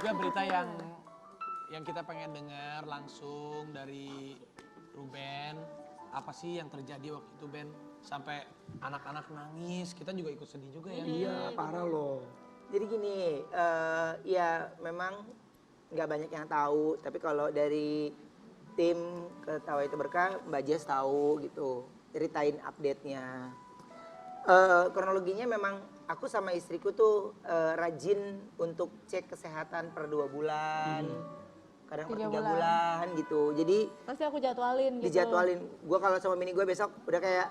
juga berita yang kita pengen dengar langsung dari Ruben. Apa sih yang terjadi waktu itu Ben? Sampai anak-anak nangis, kita juga ikut sedih juga ya. Iya, parah loh. Jadi gini, ya memang nggak banyak yang tahu. Tapi kalau dari tim Ketawa Itu Berkah, Mbak Jess tahu gitu. Ceritain update-nya. Kronologinya memang aku sama istriku tuh rajin untuk cek kesehatan per 2 bulan. Kadang per 3 bulan gitu. Jadi pasti aku jadwalin gitu. dijadwalin. Gue kalau sama bini gue besok udah kayak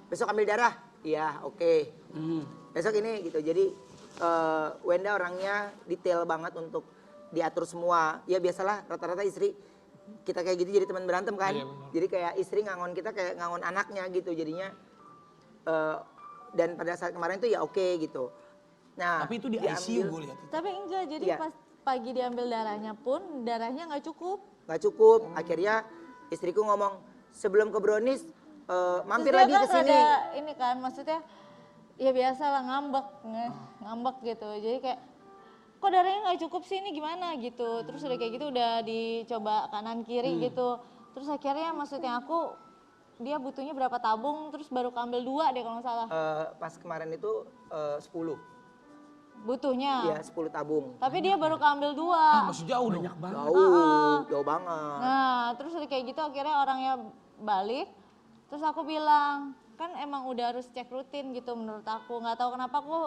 besok ambil darah. Iya, oke. Besok ini gitu. Jadi Wenda orangnya detail banget untuk diatur semua. Ya biasalah rata-rata istri kita kayak gitu jadi teman berantem kan. Iya, jadi kayak istri ngangon kita kayak ngangon anaknya gitu. Jadinya dan pada saat kemarin tuh ya oke gitu. Nah, Tapi itu di ICU gue lihat. Tapi enggak, jadi Iya. pas pagi diambil darahnya pun darahnya nggak cukup. nggak cukup. Akhirnya istriku ngomong sebelum ke Brownies mampir Terus lagi dia ke kan sini. ada ini kan maksudnya ya biasa lah ngambek gitu. Jadi kayak kok darahnya nggak cukup sih, ini gimana gitu. Terus udah kayak gitu udah dicoba kanan kiri gitu. Terus akhirnya maksudnya aku dia butuhnya berapa tabung, terus baru keambil 2 deh kalau nggak salah. Pas kemarin itu 10. Butuhnya. Iya, 10 tabung. Tapi dia baru keambil 2. Masih jauh dong. Banyak banget. Jauh banget. Nah, terus udah kayak gitu akhirnya orangnya balik. Terus aku bilang, kan emang udah harus cek rutin gitu menurut aku. Nggak tahu kenapa aku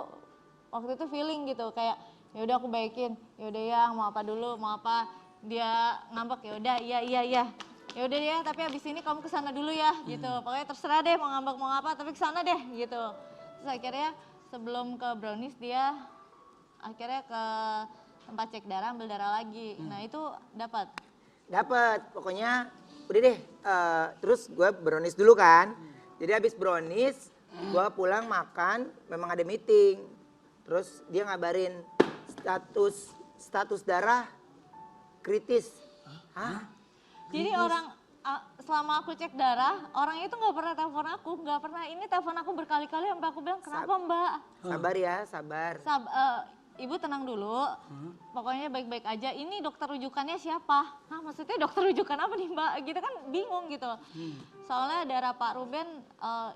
waktu itu feeling gitu kayak ya udah aku baikin. Ya udah ya, mau apa dulu, mau apa. Dia ngambek, ya udah iya. Ya udah ya, tapi abis ini kamu kesana dulu ya gitu. Pokoknya terserah deh mau ngambek mau apa, tapi kesana deh gitu. Terus akhirnya sebelum ke Brownies dia akhirnya ke tempat cek darah, ambil darah lagi. Nah itu dapat. Dapat, pokoknya udah deh. Terus gue Brownies dulu kan. Jadi habis Brownies, gue pulang makan, memang ada meeting. Terus dia ngabarin status darah kritis. Hah? Jadi orang selama aku cek darah, orang itu nggak pernah telepon aku, nggak pernah ini telepon aku berkali-kali sampai aku bilang kenapa Mbak? Sabar ya, sabar. Ibu tenang dulu, pokoknya baik-baik aja. Ini dokter rujukannya siapa? Hah, maksudnya dokter rujukan apa nih Mbak? Gitu kan bingung gitu. Soalnya darah Pak Ruben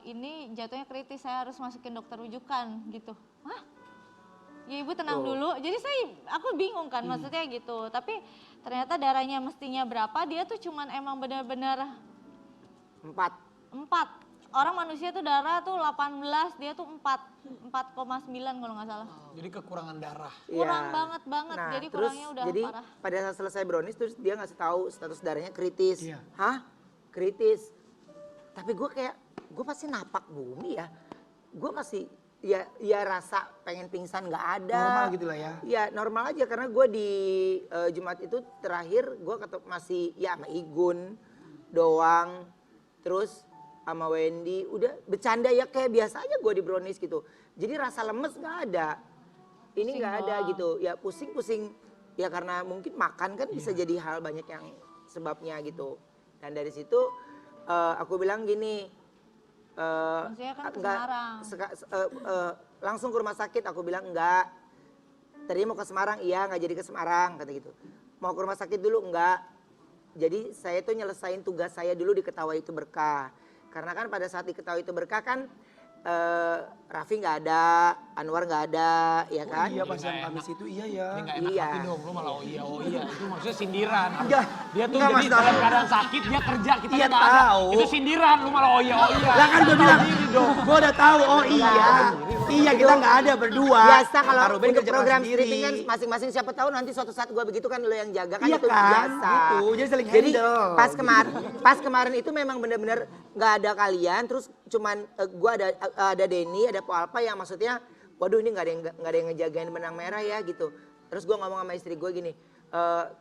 ini jatuhnya kritis, saya harus masukin dokter rujukan gitu. Hah? Ya ibu tenang dulu. Jadi aku bingung kan maksudnya gitu. Tapi ternyata darahnya mestinya berapa? Dia tuh cuman emang benar-benar 4. 4. Orang manusia tuh darah tuh 18, dia tuh 4,9 kalau nggak salah. Jadi kekurangan darah. Kurang banget. Nah, Jadi terus, kurangnya udah jadi parah. pada saat selesai Brownies terus dia ngasih tahu status darahnya kritis. Iya. Hah? Kritis. Tapi gue kayak, gue pasti napak bumi ya. Gue masih, ya rasa pengen pingsan nggak ada. Normal gitu lah ya. Ya normal aja karena gue di Jumat itu terakhir gue masih ya sama Igun doang. Terus sama Wendy udah bercanda ya kayak biasa aja gue di Brownies gitu. Jadi rasa lemes nggak ada. Ini nggak ada gitu. Ya pusing-pusing. Ya karena mungkin makan kan bisa jadi hal banyak yang sebabnya gitu. Dan dari situ aku bilang gini. Maksudnya kan ke Semarang. Langsung ke rumah sakit aku bilang enggak. Tadinya mau ke Semarang, iya nggak jadi ke Semarang kata gitu. Mau ke rumah sakit dulu enggak. Jadi saya tuh nyelesain tugas saya dulu di Ketawa Itu Berkah. Karena kan pada saat di Ketawa Itu Berkah kan Raffi nggak ada, Anwar nggak ada, ya kan? Iya pas yang Kamis itu iya ya. Ini gak enak Iya. hati dong, lu malah oh iya. Itu maksudnya sindiran. Enggak. Dia tuh Enggak, jadi Mas, dalam keadaan sakit, dia kerja, kita Iya, nggak ada. tahu. Itu sindiran, lu malah oh iya. Lah kan gue bilang, gue udah tahu oh iya. Iya kita nggak ada berdua. Biasa kalau Pak Ruben untuk kerja program sendiri. stripping kan masing-masing siapa tahu nanti suatu saat gue begitu kan lo yang jaga kan Iya itu kan, biasa. gitu. Jadi saling Jadi handle. pas kemarin itu memang benar-benar nggak ada kalian, terus cuman gue ada Denny, ada Po Alpa yang maksudnya, waduh ini nggak ada yang ngejagain benang merah ya gitu. Terus gue ngomong sama istri gue gini,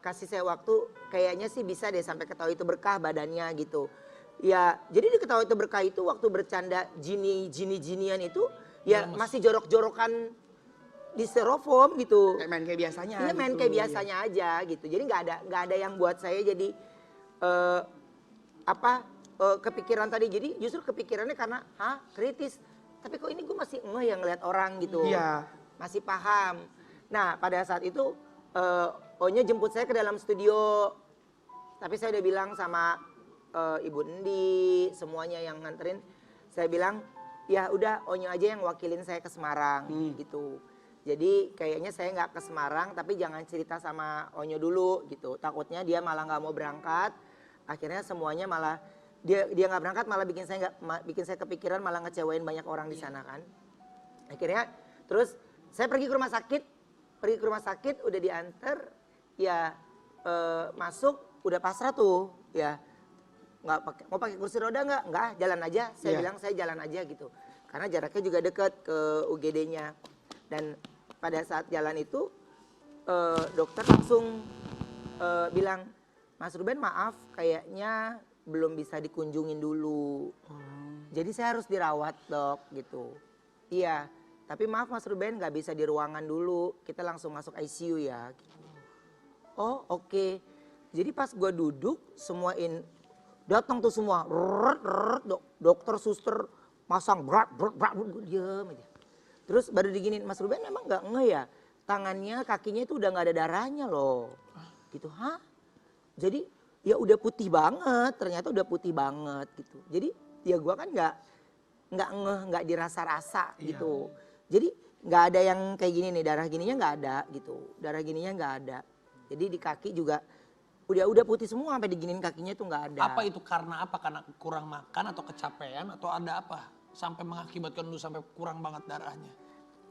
kasih saya waktu, kayaknya sih bisa deh sampai Ketawa Itu Berkah badannya gitu. Ya jadi di Ketawa Itu Berkah itu waktu bercanda jinian itu ya masih jorok-jorokan di styrofoam gitu. Kayak main kayak biasanya. Iya main gitu. kayak biasanya aja gitu. Jadi nggak ada yang buat saya jadi kepikiran tadi. Jadi justru kepikirannya karena kritis. Tapi kok ini gue masih ngeh yang ngeliat orang gitu. Iya. Masih paham. Nah pada saat itu Onya jemput saya ke dalam studio. Tapi saya udah bilang sama Ibu Endi, semuanya yang nganterin. Saya bilang, ya udah Onyo aja yang wakilin saya ke Semarang gitu. Jadi kayaknya saya nggak ke Semarang, tapi jangan cerita sama Onyo dulu gitu. Takutnya dia malah nggak mau berangkat. Akhirnya semuanya malah dia nggak berangkat, malah bikin saya kepikiran, malah ngecewain banyak orang di sana kan. Akhirnya terus saya pergi ke rumah sakit, udah diantar, ya masuk, udah pasrah tuh, ya mau pakai kursi roda nggak, jalan aja. Saya bilang saya jalan aja gitu, karena jaraknya juga deket ke UGD-nya. Dan pada saat jalan itu dokter langsung bilang, Mas Ruben maaf, kayaknya belum bisa dikunjungin dulu. Jadi saya harus dirawat dok gitu. Iya, tapi maaf Mas Ruben nggak bisa di ruangan dulu, kita langsung masuk ICU ya. Gitu. Oh oke. Jadi pas gue duduk, datang tuh semua, dokter, suster, masang berat, gue diem aja. Terus baru diginin, Mas Ruben emang nggak ngeh ya, tangannya, kakinya itu udah nggak ada darahnya loh. Gitu, hah? Jadi ya udah putih banget, ternyata udah putih banget gitu. Jadi ya gue kan nggak ngeh, nggak dirasa-rasa gitu. Jadi nggak ada yang kayak gini nih, darah gininya nggak ada gitu, darah gininya nggak ada. Jadi di kaki juga udah putih semua, sampai diginin kakinya itu nggak ada. Apa itu karena apa? Karena kurang makan atau kecapean atau ada apa? Sampai mengakibatkan lu sampai kurang banget darahnya.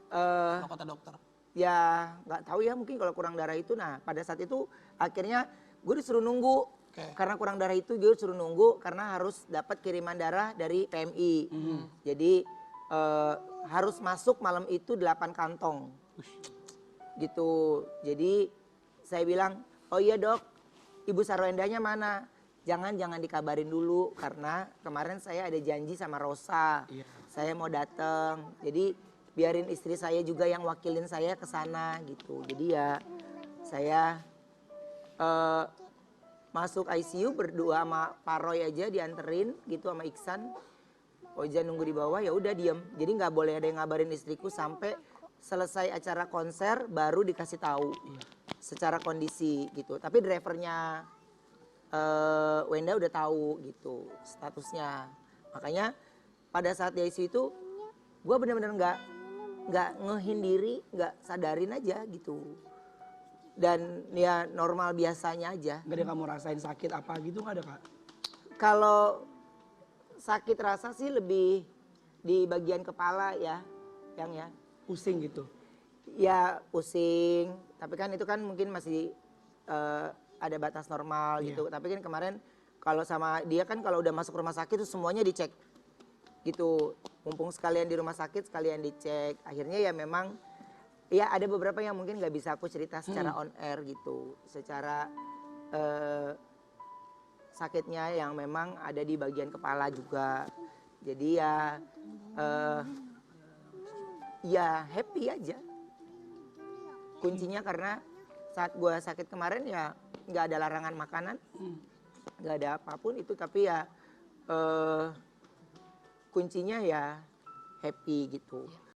Kalau kata dokter. Ya nggak tahu ya, mungkin kalau kurang darah itu. Nah pada saat itu akhirnya gue disuruh nunggu. Karena kurang darah itu gue disuruh nunggu karena harus dapat kiriman darah dari PMI. Jadi harus masuk malam itu 8 kantong. Gitu. Jadi saya bilang, oh iya dok, Ibu Sarwendanya mana? Jangan dikabarin dulu karena kemarin saya ada janji sama Rosa. Saya mau datang. Jadi biarin istri saya juga yang wakilin saya ke sana gitu. Jadi ya saya masuk ICU berdua sama Pak Roy aja, dianterin gitu sama Iksan. Oja nunggu di bawah, ya udah diem. Jadi nggak boleh ada yang ngabarin istriku sampai selesai acara konser baru dikasih tahu secara kondisi gitu. Tapi drivernya Wenda udah tahu gitu statusnya. Makanya pada saat di ICU itu gue bener-bener nggak ngehin diri, nggak sadarin aja gitu. Dan ya normal biasanya aja. Gak ada kamu rasain sakit apa gitu, nggak ada kak? Kalau sakit rasa sih lebih di bagian kepala ya, yang ya. Pusing gitu? Ya pusing, tapi kan itu kan mungkin masih ada batas normal gitu. Tapi kan kemarin kalau sama dia kan kalau udah masuk rumah sakit itu semuanya dicek gitu. Mumpung sekalian di rumah sakit sekalian dicek. Akhirnya ya memang ya ada beberapa yang mungkin nggak bisa aku cerita secara on air gitu. Secara sakitnya yang memang ada di bagian kepala juga. Jadi ya happy aja. Kuncinya karena saat gue sakit kemarin ya nggak ada larangan makanan, nggak ada apapun itu, tapi ya kuncinya ya happy gitu.